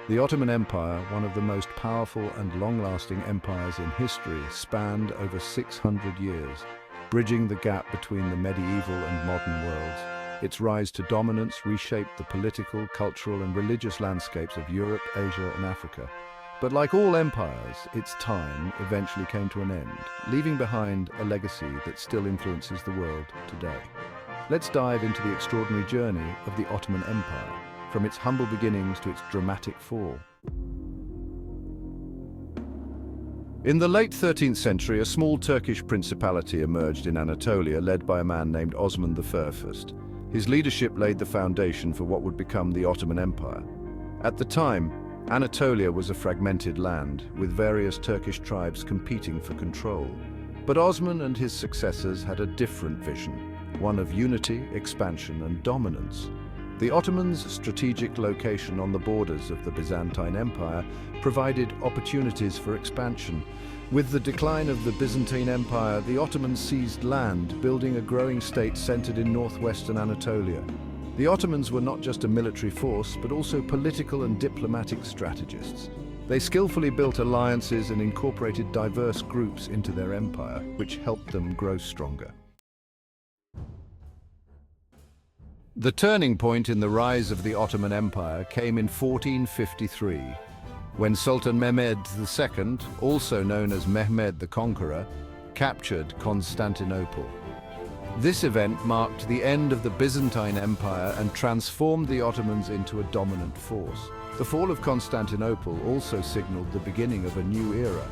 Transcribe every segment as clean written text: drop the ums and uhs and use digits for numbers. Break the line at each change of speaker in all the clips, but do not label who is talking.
The Ottoman Empire, one of the most powerful and long-lasting empires in history, spanned over 600 years, bridging the gap between the medieval and modern worlds. Its rise to dominance reshaped the political, cultural, and religious landscapes of Europe, Asia, and Africa. But like all empires, its time eventually came to an end, leaving behind a legacy that still influences the world today. Let's dive into the extraordinary journey of the Ottoman Empire, from its humble beginnings to its dramatic fall. In the late 13th century, a small Turkish principality emerged in Anatolia, led by a man named Osman I. His leadership laid the foundation for what would become the Ottoman Empire. At the time, Anatolia was a fragmented land, with various Turkish tribes competing for control. But Osman and his successors had a different vision, one of unity, expansion, and dominance. The Ottomans' strategic location on the borders of the Byzantine Empire provided opportunities for expansion. With the decline of the Byzantine Empire, the Ottomans seized land, building a growing state centered in northwestern Anatolia. The Ottomans were not just a military force, but also political and diplomatic strategists. They skillfully built alliances and incorporated diverse groups into their empire, which helped them grow stronger. The turning point in the rise of the Ottoman Empire came in 1453, when Sultan Mehmed II, also known as Mehmed the Conqueror, captured Constantinople. This event marked the end of the Byzantine Empire and transformed the Ottomans into a dominant force. The fall of Constantinople also signaled the beginning of a new era.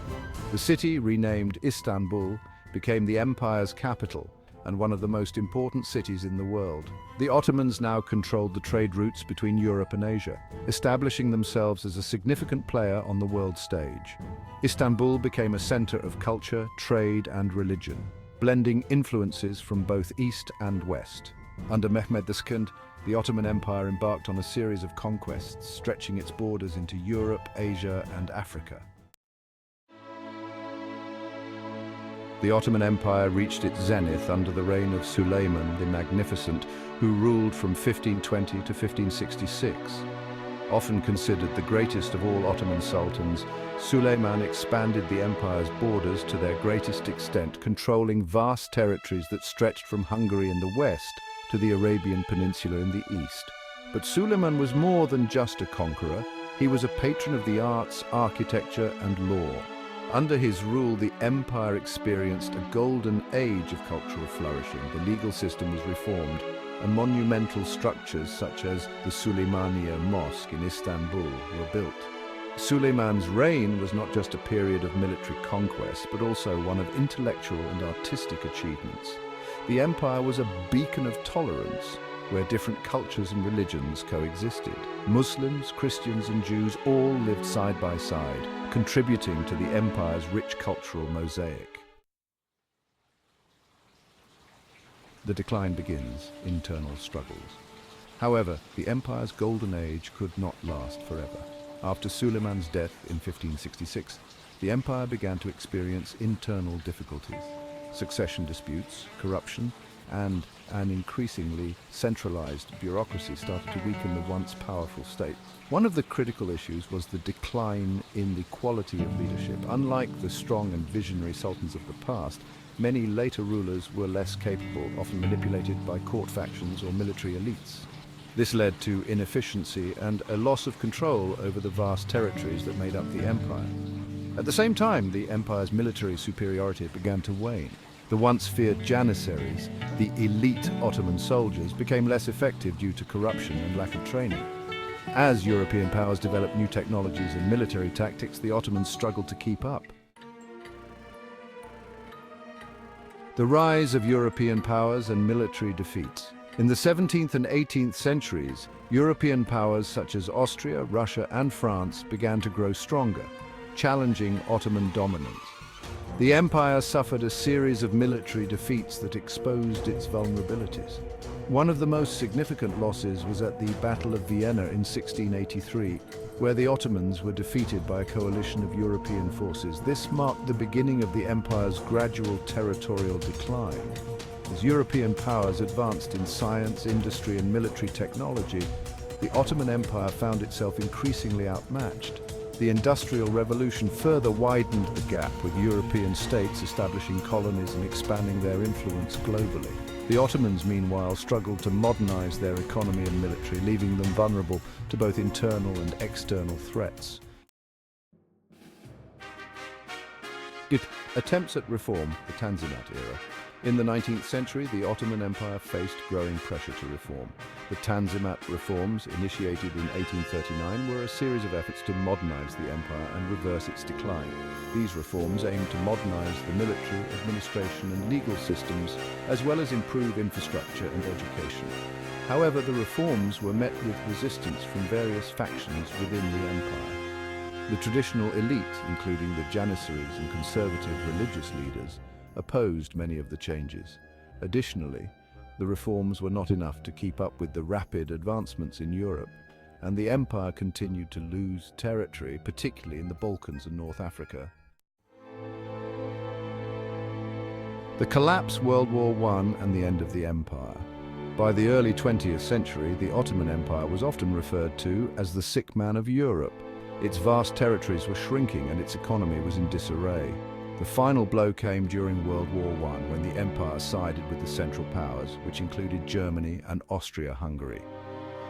The city, renamed Istanbul, became the empire's capital and one of the most important cities in the world. The Ottomans now controlled the trade routes between Europe and Asia, establishing themselves as a significant player on the world stage. Istanbul became a center of culture, trade, and religion, blending influences from both East and West. Under Mehmed II, the Ottoman Empire embarked on a series of conquests, stretching its borders into Europe, Asia, and Africa. The Ottoman Empire reached its zenith under the reign of Suleiman the Magnificent, who ruled from 1520 to 1566. Often considered the greatest of all Ottoman sultans, Suleiman expanded the empire's borders to their greatest extent, controlling vast territories that stretched from Hungary in the west to the Arabian Peninsula in the east. But Suleiman was more than just a conqueror. He was a patron of the arts, architecture, and law. Under his rule, the empire experienced a golden age of cultural flourishing. The legal system was reformed, and monumental structures such as the Süleymaniye Mosque in Istanbul were built. Suleiman's reign was not just a period of military conquest, but also one of intellectual and artistic achievements. The empire was a beacon of tolerance, where different cultures and religions coexisted. Muslims, Christians, and Jews all lived side by side, contributing to the empire's rich cultural mosaic. The decline begins, internal struggles. However, the empire's golden age could not last forever. After Suleiman's death in 1566, the empire began to experience internal difficulties. Succession disputes, corruption, and an increasingly centralized bureaucracy started to weaken the once powerful state. One of the critical issues was the decline in the quality of leadership. Unlike the strong and visionary sultans of the past, many later rulers were less capable, often manipulated by court factions or military elites. This led to inefficiency and a loss of control over the vast territories that made up the empire. At the same time, the empire's military superiority began to wane. The once feared janissaries, the elite Ottoman soldiers, became less effective due to corruption and lack of training. As European powers developed new technologies and military tactics, the Ottomans struggled to keep up. The rise of European powers and military defeats. In the 17th and 18th centuries, European powers such as Austria, Russia, and France began to grow stronger, challenging Ottoman dominance. The empire suffered a series of military defeats that exposed its vulnerabilities. One of the most significant losses was at the Battle of Vienna in 1683, where the Ottomans were defeated by a coalition of European forces. This marked the beginning of the empire's gradual territorial decline. As European powers advanced in science, industry, and military technology, the Ottoman Empire found itself increasingly outmatched. The Industrial Revolution further widened the gap, with European states establishing colonies and expanding their influence globally. The Ottomans, meanwhile, struggled to modernize their economy and military, leaving them vulnerable to both internal and external threats. Attempts at reform, the Tanzimat era. In the 19th century, the Ottoman Empire faced growing pressure to reform. The Tanzimat reforms, initiated in 1839, were a series of efforts to modernize the empire and reverse its decline. These reforms aimed to modernize the military, administration and legal systems, as well as improve infrastructure and education. However, the reforms were met with resistance from various factions within the empire. The traditional elite, including the Janissaries and conservative religious leaders, opposed many of the changes. Additionally, the reforms were not enough to keep up with the rapid advancements in Europe, and the empire continued to lose territory, particularly in the Balkans and North Africa. The collapse, World War I, and the end of the empire. By the early 20th century, the Ottoman Empire was often referred to as the sick man of Europe. Its vast territories were shrinking and its economy was in disarray. The final blow came during World War I, when the empire sided with the Central Powers, which included Germany and Austria-Hungary.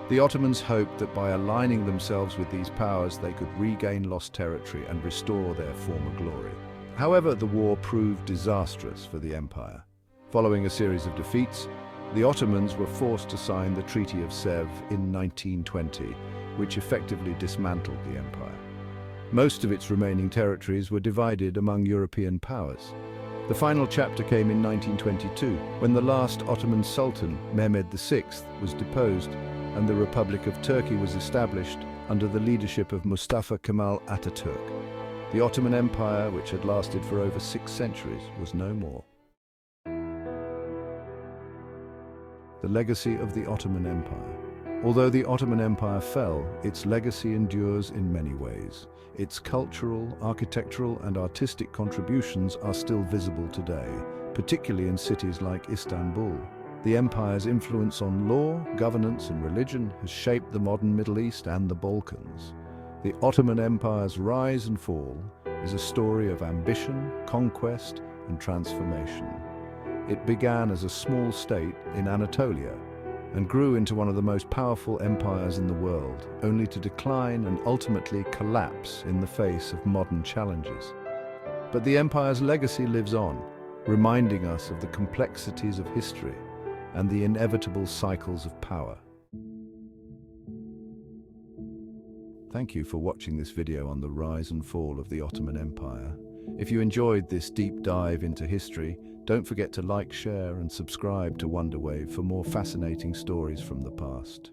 The Ottomans hoped that by aligning themselves with these powers, they could regain lost territory and restore their former glory. However, the war proved disastrous for the empire. Following a series of defeats, the Ottomans were forced to sign the Treaty of Sèvres in 1920, which effectively dismantled the empire. Most of its remaining territories were divided among European powers. The final chapter came in 1922, when the last Ottoman Sultan, Mehmed VI, was deposed and the Republic of Turkey was established under the leadership of Mustafa Kemal Atatürk. The Ottoman Empire, which had lasted for over 6 centuries, was no more. The legacy of the Ottoman Empire. Although the Ottoman Empire fell, its legacy endures in many ways. Its cultural, architectural, and artistic contributions are still visible today, particularly in cities like Istanbul. The empire's influence on law, governance, and religion has shaped the modern Middle East and the Balkans. The Ottoman Empire's rise and fall is a story of ambition, conquest, and transformation. It began as a small state in Anatolia and grew into one of the most powerful empires in the world, only to decline and ultimately collapse in the face of modern challenges. But the empire's legacy lives on, reminding us of the complexities of history and the inevitable cycles of power. Thank you for watching this video on the rise and fall of the Ottoman Empire. If you enjoyed this deep dive into history, don't forget to like, share, and subscribe to Wonderwave for more fascinating stories from the past.